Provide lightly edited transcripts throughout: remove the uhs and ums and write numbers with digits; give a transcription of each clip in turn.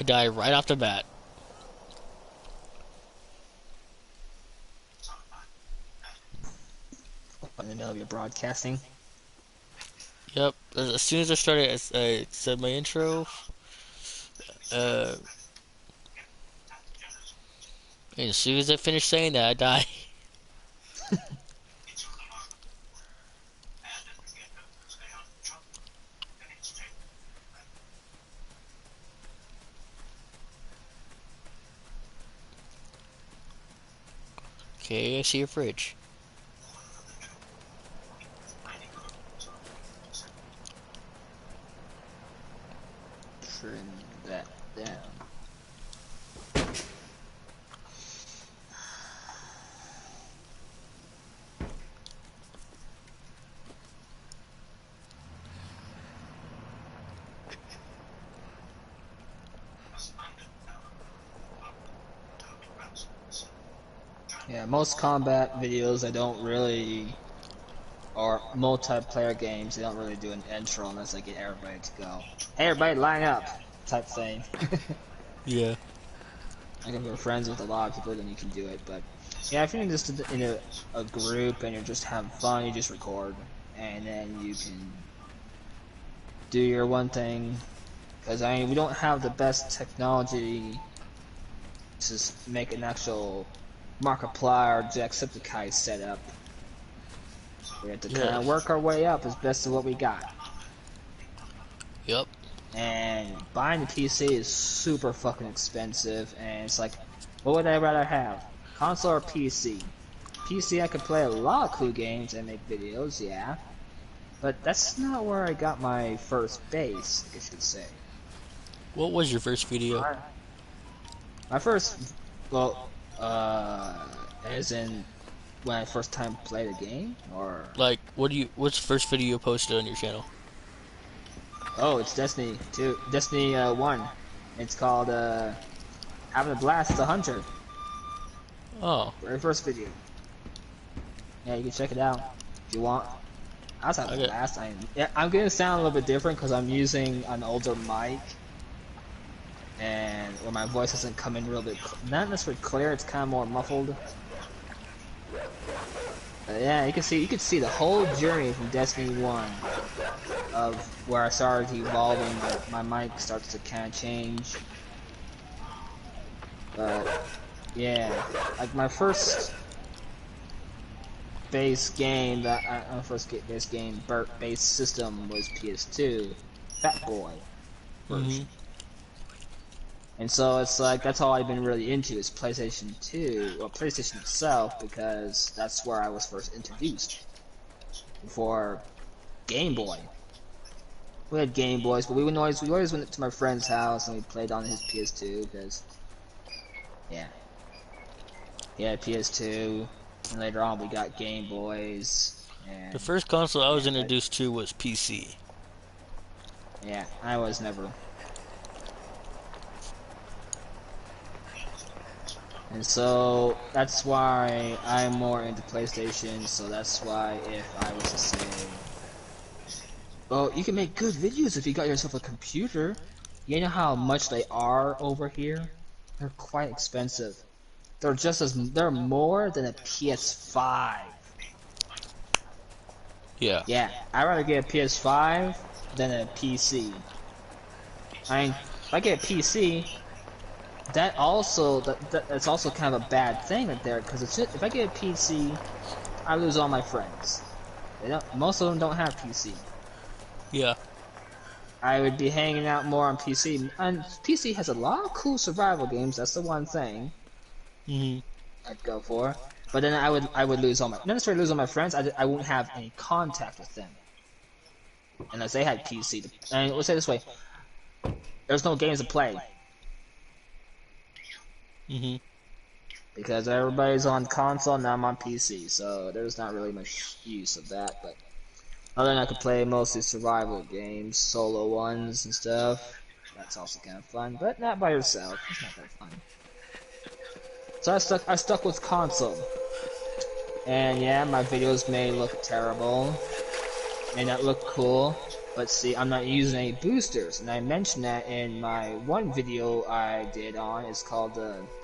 I die right off the bat. In the middle of your broadcasting. Yep. As soon as I started, I said my intro. Uh, and as soon as I finished saying that, I die. Okay, I see a fridge. Trim that down. Yeah, most combat videos I don't really, or multiplayer games, they don't really do an intro unless I get everybody to go, hey everybody line up, type thing. Yeah. Like if you're friends with a lot of people then you can do it, but yeah, if you're just in a group and you're just having fun, you just record, and then you can do your one thing, because I mean, we don't have the best technology to make an actual Markiplier or Jacksepticeye setup. We have to kind Yeah. of work our way up as best of what we got. Yep. And buying the PC is super fucking expensive, and it's like, what would I rather have? Console or PC? PC I could play a lot of cool games and make videos, yeah. But that's not where I got my first base, I guess you could say. What was your first video? My first, well, as in when I first time played a game, or Like, what's the first video you posted on your channel? oh, it's Destiny 2, Destiny 1. It's called Having a Blast as a Hunter. Oh, Very first video. Yeah, you can check it out if you want. I was having I a got. blast. I'm gonna sound a little bit different because I'm using an older mic, and where my voice doesn't come in real bit, not necessarily clear. It's kind of more muffled. But yeah, you can see the whole journey from Destiny 1 of where I started evolving. My mic starts to kind of change. But yeah, like my first base game my first base game base system was PS2, Fat Boy Mhm. version. And so it's like that's all I've been really into is PlayStation 2 or PlayStation itself because that's where I was first introduced. Before Game Boy, we had Game Boys, but we always went to my friend's house and we played on his PS2 because yeah, he had PS2, and later on we got Game Boys, The and first console I was yeah, but introduced to was PC. yeah, I was never. And so that's why I'm more into PlayStation. So that's why if I was to say, well, you can make good videos if you got yourself a computer. You know how much they are over here? They're quite expensive. They're more than a PS5. Yeah. Yeah, I'd rather get a PS5 than a PC. I mean, if I get a PC, that's also kind of a bad thing right there because if I get a PC, I lose all my friends. Most of them don't have PC. Yeah. I would be hanging out more on PC, and PC has a lot of cool survival games. That's the one thing Mhm. I'd go for. But then I would lose all my not necessarily lose all my friends. I wouldn't have any contact with them unless they had PC. And let's say it this way: there's no games to play Mhm. because everybody's on console and I'm on PC. So there's not really much use of that. But other than I could play mostly survival games, solo ones and stuff. That's also kind of fun, but not by yourself. It's not that fun. So I stuck with console. And yeah, my videos may look terrible, may not look cool, But see, I'm not using any boosters, and I mentioned that in my one video I did on. It's called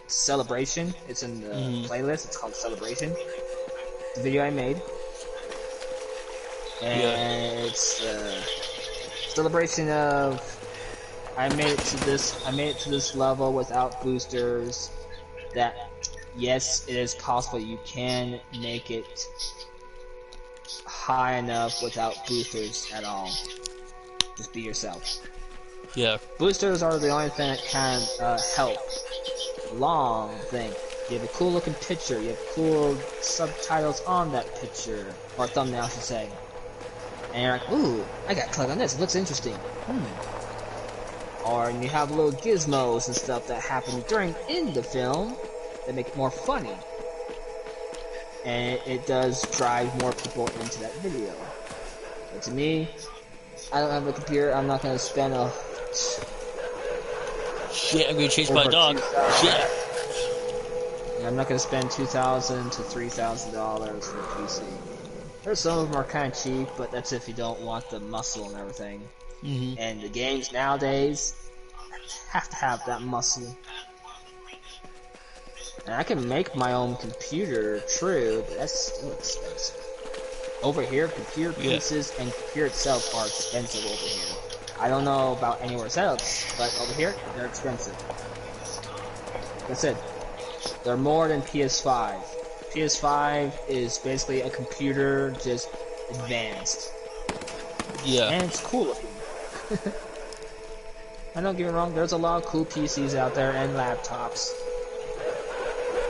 Celebration. It's in the Mm-hmm. playlist. It's called Celebration. The video I made, Yeah. and it's celebration of I made it to this. I made it to this level without boosters. That yes, it is possible you can make it high enough without boosters at all. Just be yourself. Yeah. Boosters are the only thing that can help along the thing. You have a cool looking picture, you have cool subtitles on that picture, or thumbnail I should say. And you're like, ooh, I gotta click on this, it looks interesting. Or you have little gizmos and stuff that happen in the film that make it more funny. And it does drive more people into that video. But to me, I don't have a computer, I'm not gonna spend Shit, I'm gonna chase my over dog. 2,000. Shit. I'm not gonna spend $2,000 to $3,000 for a PC. There's some of them are kind of cheap, but that's if you don't want the muscle and everything. Mm-hmm. And the games nowadays have to have that muscle. And I can make my own computer, true, but that's still expensive. Over here, computer Yeah. pieces and computer itself are expensive over here. I don't know about anywhere else, but over here, they're expensive. Like I said, they're more than PS5. PS5 is basically a computer just advanced. Yeah. And it's cool looking. I don't get me wrong, there's a lot of cool PCs out there and laptops.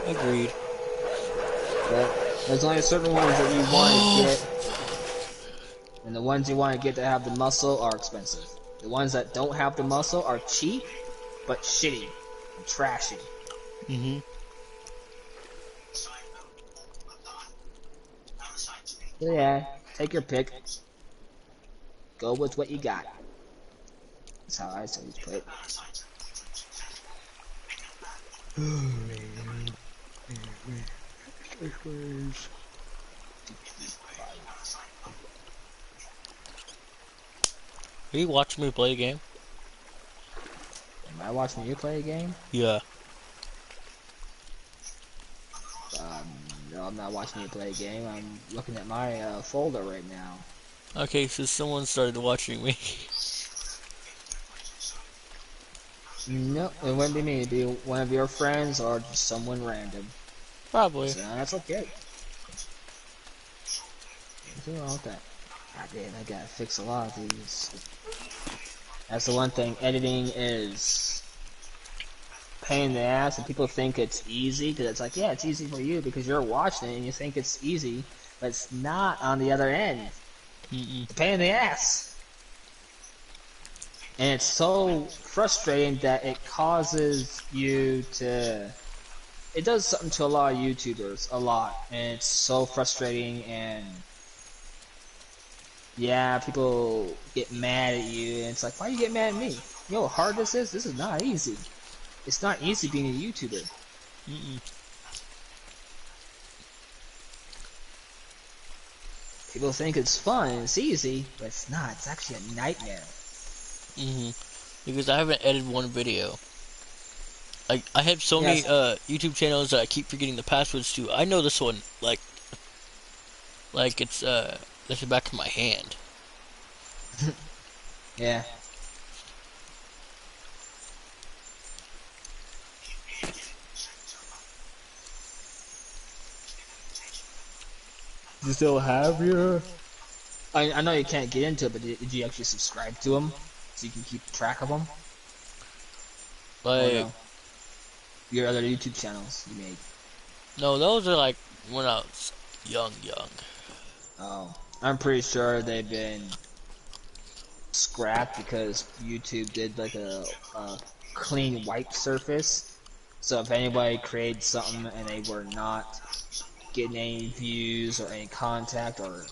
Agreed. But there's only certain ones that you want to get. And the ones you want to get that have the muscle are expensive. The ones that don't have the muscle are cheap, but shitty and trashy. Mm-hmm. So yeah, take your pick. Go with what you got. That's how I always put it. Are you watching me play a game? Am I watching you play a game? Yeah. No, I'm not watching you play a game. I'm looking at my folder right now. Okay, so someone started watching me. No, it wouldn't be me. It'd be one of your friends or just someone random. Probably. So that's okay. Nothing wrong with that. God damn, I gotta fix a lot of these. That's the one thing. Editing is pain in the ass, and people think it's easy because it's like, yeah, it's easy for you because you're watching it and you think it's easy, but it's not on the other end. Mm-mm. It's a pain in the ass. And it's so frustrating that it causes you to... It does something to a lot of YouTubers, a lot. And it's so frustrating, and... Yeah, people get mad at you, and it's like, why you get mad at me? You know how hard this is? This is not easy. It's not easy being a YouTuber. Mm-mm. People think it's fun and it's easy, but it's not. It's actually a nightmare. Mm-hmm. Because I haven't edited one video. Like, I have so many Yes. YouTube channels that I keep forgetting the passwords to. I know this one, like it's that's the back of my hand. Yeah. You still have your... I know you can't get into it, but did you actually subscribe to them so you can keep track of them? Or Like, no? Your other YouTube channels you made. no, those are like when I was young. Oh, I'm pretty sure they've been scrapped because YouTube did like a clean wipe surface. So if anybody created something and they were not getting any views or any contact, or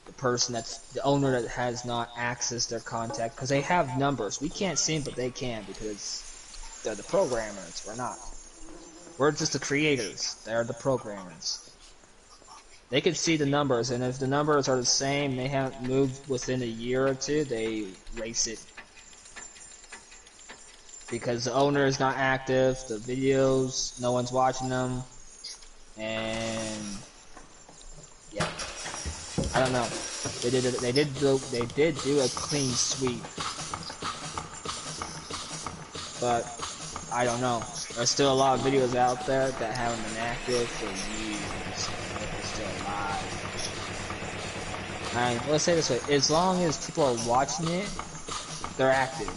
the person that's the owner that has not accessed their contact, because they have numbers. We can't see them, but they can because they're the programmers. We're not. We're just the creators. They're the programmers. They could see the numbers, and if the numbers are the same, they haven't moved within a year or two, they race it because the owner is not active, the videos, no one's watching them, and yep, I don't know. They did do a clean sweep, but I don't know. There's still a lot of videos out there that haven't been active for years, and yet they're still alive. And let's say it this way: as long as people are watching it, they're active.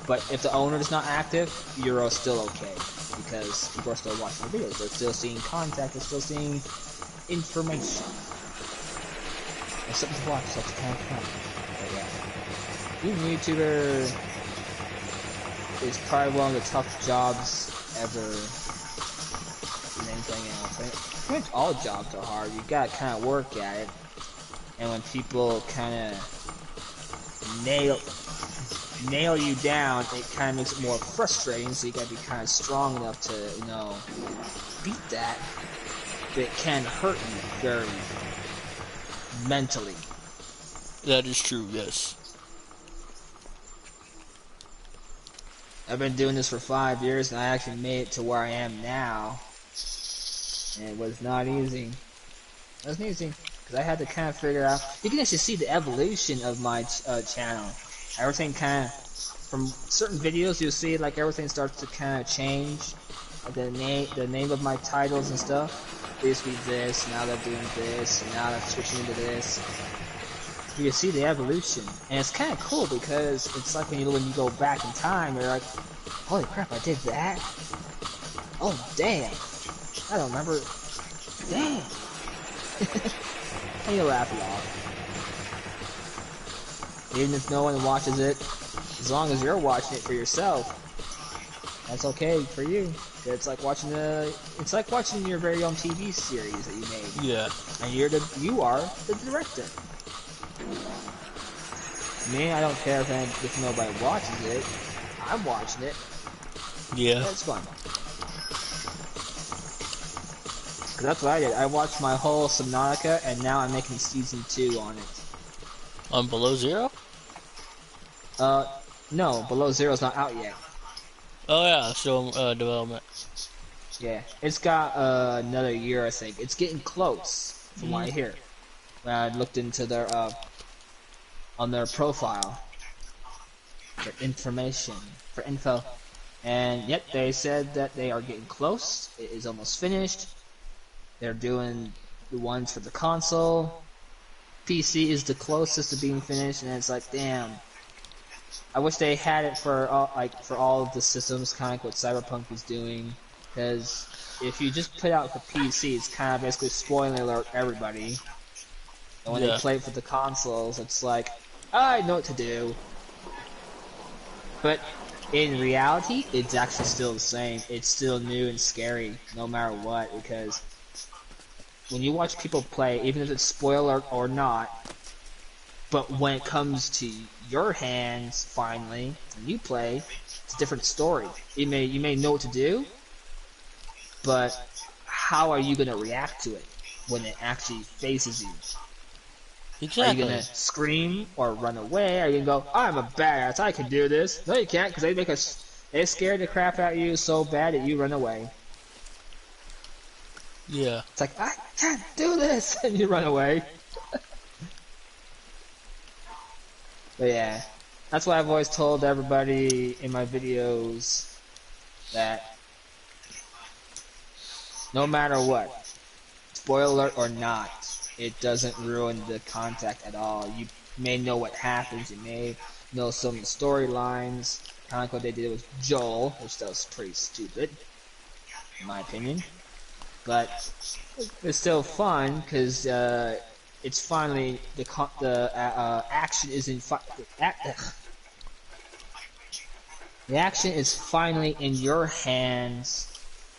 But if the owner is not active, you're still okay because people are still watching the videos. They're still seeing contact. They're still seeing information. There's something to watch. So it's kind of fun. But yeah, being a YouTuber is probably one of the tough jobs ever than anything else. I mean, pretty much all jobs are hard. You gotta kind of work at it. And when people kind of nail you down, it kind of makes it more frustrating. So you gotta be kind of strong enough to, beat that. But it can hurt you very mentally. That is true, yes. I've been doing this for 5 years, and I actually made it to where I am now. And it was not easy. It wasn't easy because I had to kind of figure out. You can actually see the evolution of my channel. Everything kind of from certain videos, you'll see like everything starts to kind of change. Like the name of my titles and stuff. They used to be this, now they're doing this, and now they're switching into this. You can see the evolution, and it's kind of cool because it's like when you go back in time, you're like, holy crap, I did that. Oh damn, I don't remember. Damn. And you laugh it off. Even if no one watches it, as long as you're watching it for yourself, that's okay for you. It's like watching your very own TV series that you made, Yeah. and you are the director. Me, I don't care if nobody watches it. I'm watching it. Yeah. It's fun. Cause that's what I did. I watched my whole Subnautica, and now I'm making season 2 on it. On Below Zero? Uh, no, Below Zero's not out yet. Oh yeah, still development. Yeah, it's got another year, I think. It's getting close, from what I hear. When I looked into their on their profile for information, for info, and yet they said that they are getting close. It is almost finished. They're doing the ones for the console. PC is the closest to being finished, and it's like, damn. I wish they had it for all of the systems, kind of like what Cyberpunk is doing. Because if you just put out for PC, it's kind of basically spoiling alert everybody. And when they Yeah. play it for the consoles, it's like, I know what to do. But in reality, it's actually still the same. It's still new and scary, no matter what. Because when you watch people play, even if it's spoiler or not, but when it comes to your hands, finally, and you play, it's a different story. You may know what to do, but how are you gonna react to it when it actually faces you? Are you Exactly. gonna scream or run away? Are you gonna go, I'm a badass, I can do this? No, you can't, because they scare the crap out of you so bad that you run away. Yeah. It's like, I can't do this, and you run away. But yeah, that's why I've always told everybody in my videos that no matter what, spoiler alert or not, it doesn't ruin the contact at all. You may know what happens, you may know some of the storylines, kind of like what they did with Joel, which that was pretty stupid, in my opinion. But it's still fun because it's finally the action is in the action is finally in your hands.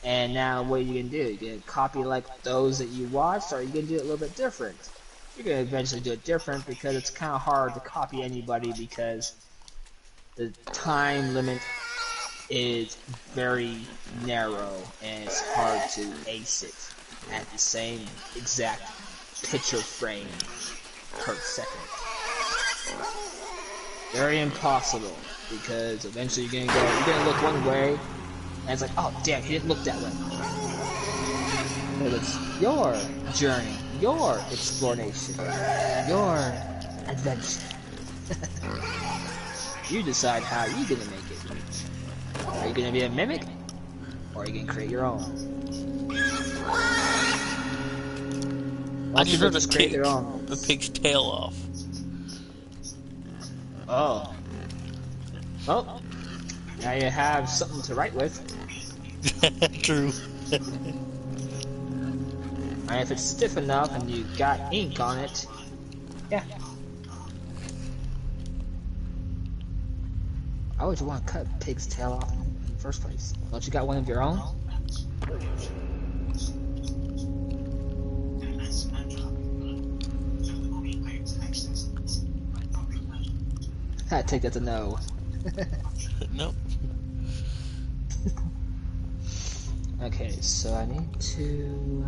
And now what are you going to do? You going to copy like those that you watched, or are you going to do it a little bit different? You're going to eventually do it different because it's kind of hard to copy anybody because the time limit is very narrow and it's hard to ace it at the same exact picture frame per second. Very impossible because eventually you're gonna look one way, and it's like, oh damn, he didn't look that way. Because it's your journey, your exploration, your adventure. You decide how you're gonna make it. Are you gonna be a mimic, or are you gonna create your own? I Most just people ripped just create their own a ones. pig's tail off. Oh, well, now you have something to write with. True. And if it's stiff enough and you got ink on it, yeah. Why would you want to cut a pig's tail off in the first place? Don't you got one of your own? I take that to no. Nope. Okay, so I need to...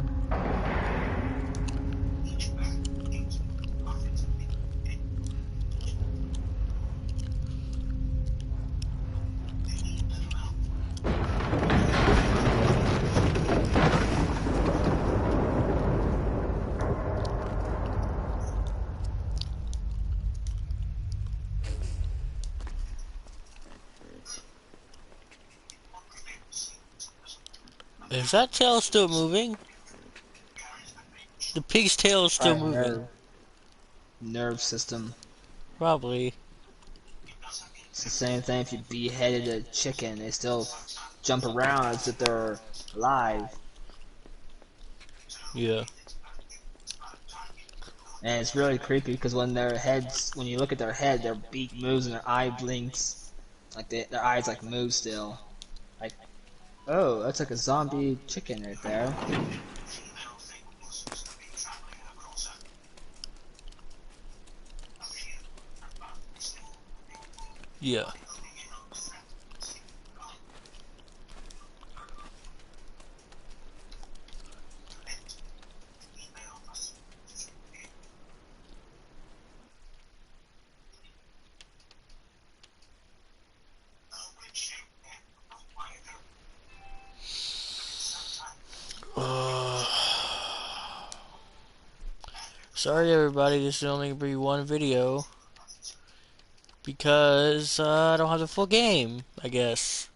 Is that tail still moving? The pig's tail is still Probably moving. nerve system. Probably. It's the same thing if you beheaded a chicken. They still jump around as if they're alive. Yeah. And it's really creepy because when you look at their head, their beak moves and their eye blinks. Like their eyes like move still. Like, oh, that's like a zombie chicken right there. Yeah. Uh, Sorry everybody, this is only gonna be one video. Because I don't have the full game, I guess.